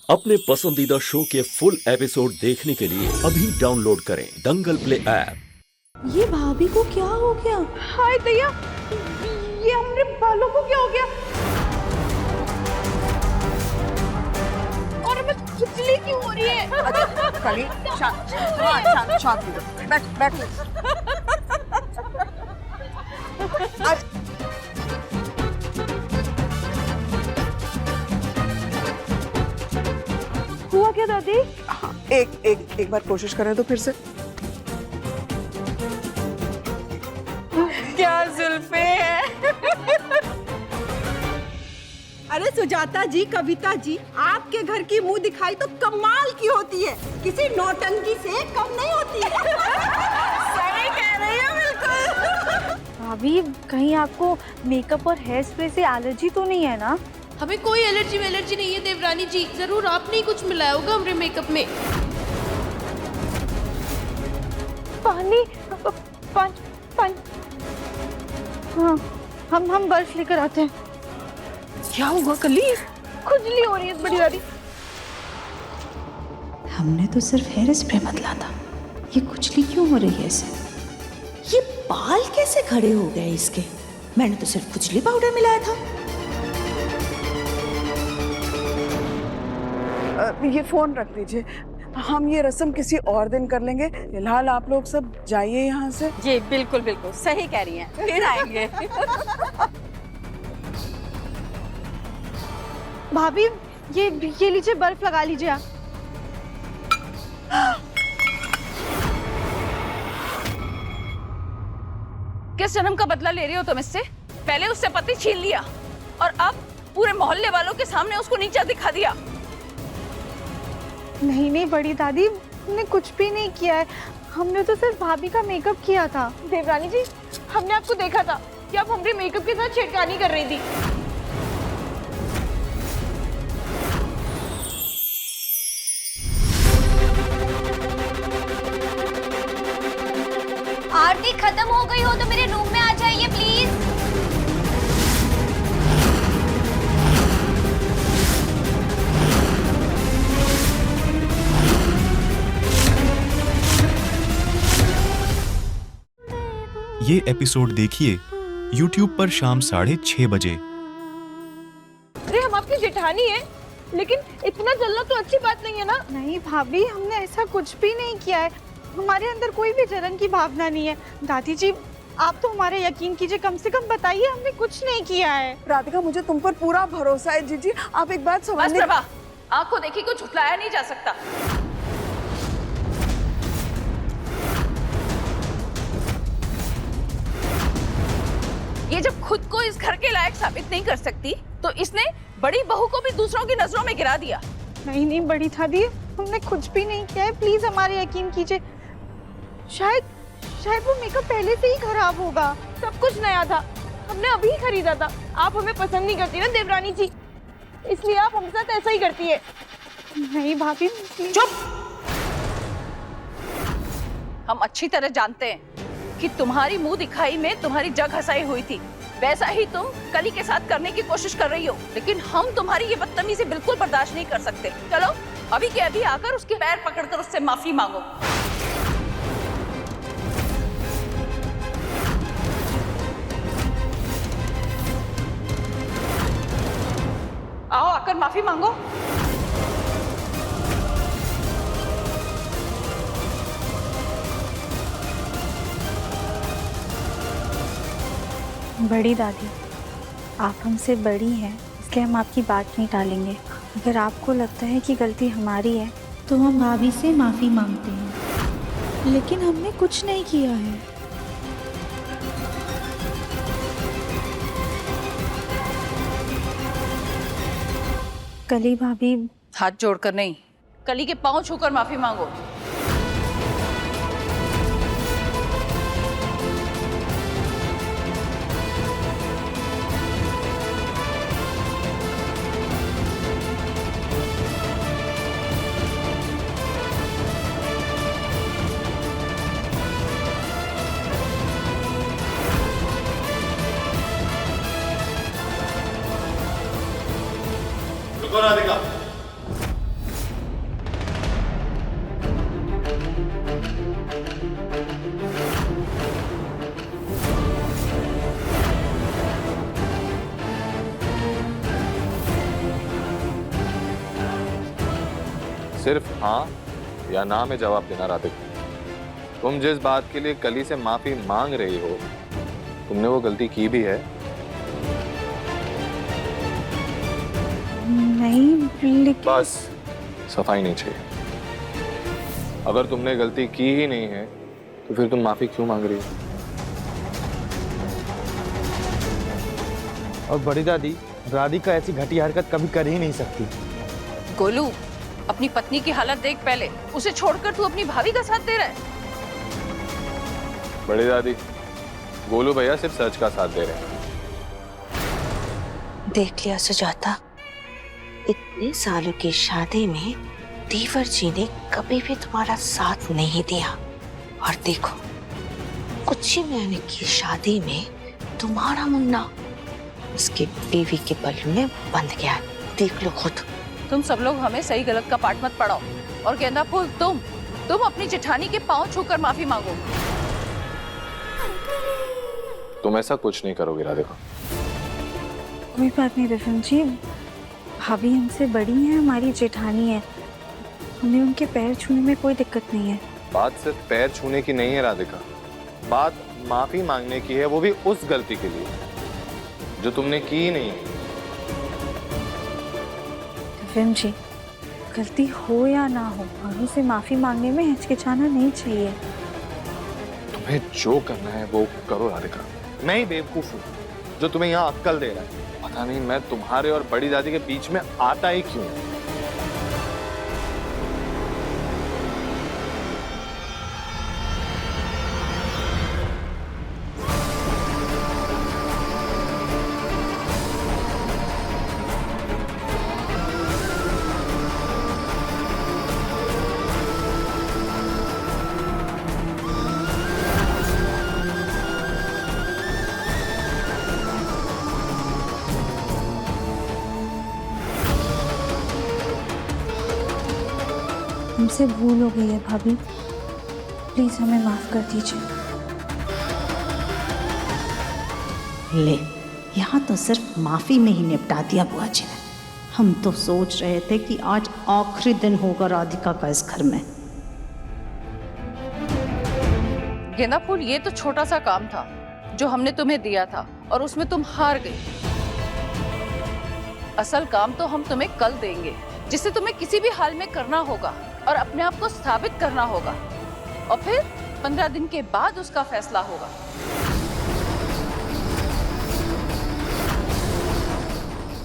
अपने पसंदीदा शो के फुल एपिसोड देखने के लिए अभी डाउनलोड करें दंगल प्ले ऐप। ये भाभी को क्या हो गया? हाय दैया, ये हमारे बालों को क्या हो गया? और हमें खुजली क्यों हो रही है? कली, शांत बैठ। हुआ क्या दादी? एक बार कोशिश करें तो फिर से। क्या जुल्फे हैं? अरे सुजाता जी, कविता जी, आपके घर की मुंह दिखाई तो कमाल की होती है, किसी नौटंकी से कम नहीं होती है। सही कह रही हो बिल्कुल। भाभी, कहीं आपको मेकअप और हेयर स्प्रे से एलर्जी तो नहीं है ना? हमें कोई एलर्जी नहीं है देवरानी जी। जरूर आपने ही कुछ मिलाया होगा हमारे मेकअप में। पानी हाँ, हम बर्फ लेकर आते हैं। क्या हुआ कली? खुजली हो रही है बड़ी दादी। हमने तो सिर्फ हेयर स्प्रे बदला था, ये खुजली क्यों हो रही है इसे? ये बाल कैसे खड़े हो गए इसके? मैंने तो सिर्फ खुजली पाउडर मिलाया था। ये फोन रख दीजिए, हम ये रस्म किसी और दिन कर लेंगे। फिलहाल आप लोग सब जाइए यहाँ से। जी बिल्कुल सही कह रही हैं, फिर आएंगे। भाभी, ये लीजिए, बर्फ लगा लीजिए आप। किस जन्म का बदला ले रही हो तुम इससे? पहले उससे पति छीन लिया और अब पूरे मोहल्ले वालों के सामने उसको नीचा दिखा दिया। नहीं बड़ी दादी, हमने कुछ भी नहीं किया है। हमने तो सिर्फ भाभी का मेकअप किया था। देवरानी जी, हमने आपको देखा था कि आप हमारे मेकअप के साथ छेड़खानी कर रही थी। आरती खत्म हो गई हो तो मेरे रूम में आ जाइए प्लीज। ये एपिसोड देखिए YouTube पर शाम 6:30 बजे। अरे हम आपकी जेठानी है, लेकिन इतना जलना तो अच्छी बात नहीं है ना। नहीं भाभी, हमने ऐसा कुछ भी नहीं किया है। हमारे अंदर कोई भी जलन की भावना नहीं है। दादी जी, आप तो हमारे यकीन कीजिए, कम से कम बताइए, हमने कुछ नहीं किया है। राधिका, मुझे तुम पर पूरा भरोसा है। जीजी, आप एक बात समझ। आंखों देखी को झुठलाया नहीं जा सकता। ये जब खुद को इस घर के लायक साबित नहीं कर सकती, तो इसने बड़ी बहू को भी दूसरों की नजरों में गिरा दिया। नहीं बड़ी दादी, हमने कुछ भी नहीं किया है। प्लीज हमारे यकीन कीजिए। शायद वो मेकअप पहले से ही खराब होगा। सब कुछ नया था, हमने अभी खरीदा था। आप हमें पसंद नहीं करती ना देवरानी जी, इसलिए आप हम साथ ऐसा ही करती है। नहीं भाभी, चुप। हम अच्छी तरह जानते हैं कि तुम्हारी मुंह दिखाई में तुम्हारी जग हंसाई हुई थी। वैसा ही तुम कली के साथ करने की कोशिश कर रही हो, लेकिन हम तुम्हारी ये बदतमीजी बिल्कुल बर्दाश्त नहीं कर सकते। चलो अभी के अभी आकर उसके पैर पकड़कर उससे माफी मांगो। आओ, आकर माफी मांगो। बड़ी दादी, आप हमसे बड़ी हैं, इसलिए हम आपकी बात नहीं टालेंगे। अगर आपको लगता है कि गलती हमारी है तो हम भाभी से माफी मांगते हैं, लेकिन हमने कुछ नहीं किया है। कली भाभी, हाथ जोड़कर नहीं, कली के पांव छूकर माफी मांगो। राधिका, सिर्फ हाँ या ना में जवाब देना राधिका। तुम जिस बात के लिए कली से माफी मांग रही हो, तुमने वो गलती की भी है? नहीं लेकिन बस सफाई नहीं चाहिए। अगर तुमने गलती की ही नहीं है तो फिर तुम माफी क्यों मांग रही हो? और बड़ी दादी, राधिका ऐसी घटिया हरकत कभी कर ही नहीं सकती। गोलू, अपनी पत्नी की हालत देख पहले। उसे छोड़कर तू अपनी भाभी का साथ दे रहा है। बड़ी दादी, गोलू भैया सिर्फ सच का साथ दे रहे हैं। देख लिया सुजाता, इतने सालों की शादी में देवर जी ने कभी भी तुम्हारा साथ नहीं दिया। और देखो, कुछ ही महीने की शादी में तुम्हारा मुन्ना उसकी बीवी के पल्लू में बंध गया है। देख लो खुद। तुम सब लोग हमें सही गलत का पाठ मत पढ़ाओ। और गेंदा फूल, तुम अपनी जेठानी के पांव छूकर माफी मांगो। तुम ऐसा कुछ नहीं करोगे राधिका। कोई बात नहीं रिफन जी, भाभी हमसे बड़ी है, हमारी जेठानी है, हमें उनके पैर छूने में कोई दिक्कत नहीं है। बात सिर्फ पैर छूने की नहीं है राधिका, बात माफी मांगने की है, वो भी उस गलती के लिए जो तुमने की नहीं। रिफन जी, गलती हो या ना हो, भाभी से माफी मांगने में हिचकिचाना नहीं चाहिए। तुम्हें जो करना है वो करो राधिका। मैं ही बेवकूफ हूँ जो तुम्हें यहाँ अक्कल दे रहा है। पता नहीं मैं तुम्हारे और बड़ी दादी के बीच में आता ही क्यों। हमसे भूल हो गई है भाभी, प्लीज हमें माफ कर दीजिए। ले, यहाँ तो सिर्फ माफी में ही निपटा दिया बुआ जी ने। हम तो सोच रहे थे कि आज आखिरी दिन होगा राधिका का इस घर में। गेंदा फूल, ये तो छोटा सा काम था जो हमने तुम्हें दिया था और उसमें तुम हार गई। असल काम तो हम तुम्हें कल देंगे, जिसे तुम्हें किसी भी हाल में करना होगा और अपने आप को साबित करना होगा। और फिर 15 दिन के बाद उसका फैसला होगा।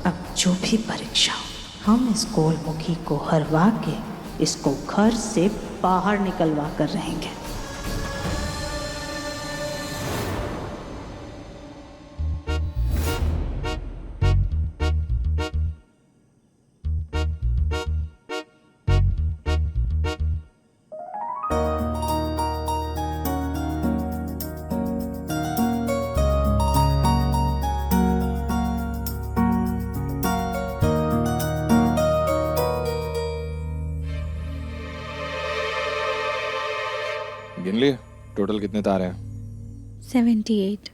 अब जो भी परीक्षा हो, हम इस गोलमुखी को हरवा के इसको घर से बाहर निकलवा कर रहेंगे। गिन लिए टोटल कितने तारे हैं? 78।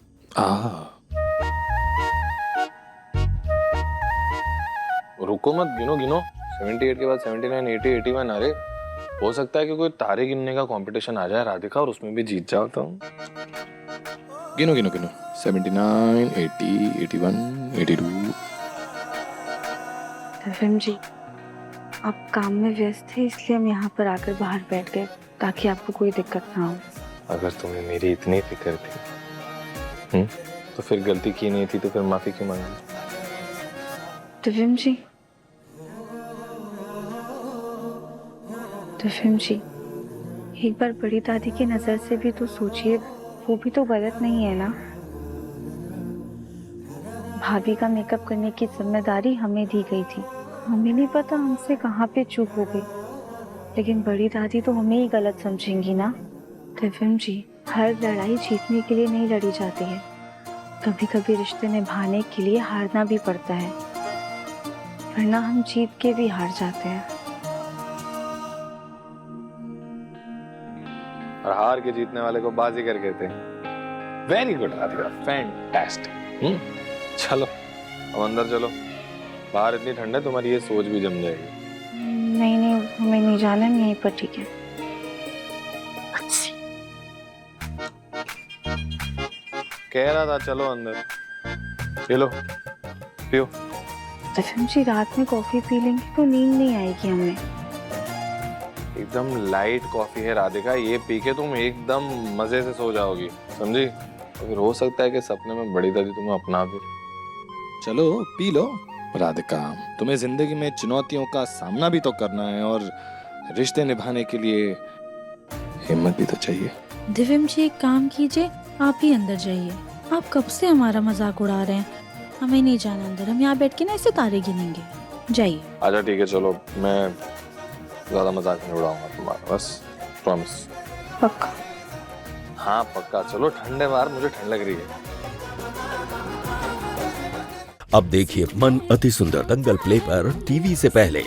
रुको मत, गिनो गिनो। 78 के बाद 79, 80, 81। अरे हो सकता है कि कोई तारे गिनने का कंपटीशन आ जाए राधिका और उसमें भी जीत जाओ तो। गिनो गिनो गिनो। 79, 80, 81, 82। रिफन जी, आप काम में व्यस्त थे इसलिए हम यहाँ पर आकर बाहर बैठ गए ताकि आपको कोई दिक्कत ना हो। अगर तुम्हें मेरी इतनी फिक्र थी तो फिर गलती की नहीं थी तो फिर माफी क्यों मांगी? दिव्यम जी, दिव्यम जी, एक बार बड़ी दादी की नजर से भी तो सोचिए, वो भी तो गलत नहीं है ना। भाभी का मेकअप करने की जिम्मेदारी हमें दी गई थी। हमें नहीं पता हमसे कहाँ पे चूक हो गई, लेकिन बड़ी दादी तो हमें ही गलत समझेंगी ना। दिव्यम जी, हर लड़ाई जीतने के लिए नहीं लड़ी जाती है, कभी कभी रिश्ते निभाने के लिए हारना भी पड़ता है, वरना हम जीत के भी हार जाते हैं। और हार के जीतने वाले को बाजीगर कहते हैं। Very good Radhika, fantastic. चलो अब अंदर चलो, बाहर इतनी ठंड है तुम्हारी ये सोच भी जम जाएगी। नहीं नहीं, हमें नहीं जाना, हम यहीं पर ठीक है। कह रहा था चलो अंदर, ये लो पियो। एफएम जी, रात में कॉफी पी लेंगे तो नींद नहीं आएगी हमें। एकदम लाइट कॉफी है राधिका, ये पी के तुम एकदम मजे से सो जाओगी, समझी? फिर हो सकता है कि सपने में बड़ी दादी तुम्हें अपना भी। चलो पी लो। राधिका, तुम्हें जिंदगी में चुनौतियों का सामना भी तो करना है और रिश्ते निभाने के लिए हिम्मत भी तो चाहिए। दिव्यम जी, एक काम कीजिए, आप ही अंदर जाइए। आप कब से हमारा मजाक उड़ा रहे हैं? हमें नहीं जाना अंदर, हम यहाँ बैठ के ना ऐसे तारे गिनेंगे। जाइए। अच्छा ठीक है, चलो, मैं ज्यादा मजाक नहीं उड़ाऊंगा तुम्हारा, बस प्रॉमिस। पक्का? हाँ पक्का। चलो ठंडे बाहर, मुझे ठंड लग रही है। अब देखिए मन अति सुंदर दंगल प्ले पर टीवी से पहले।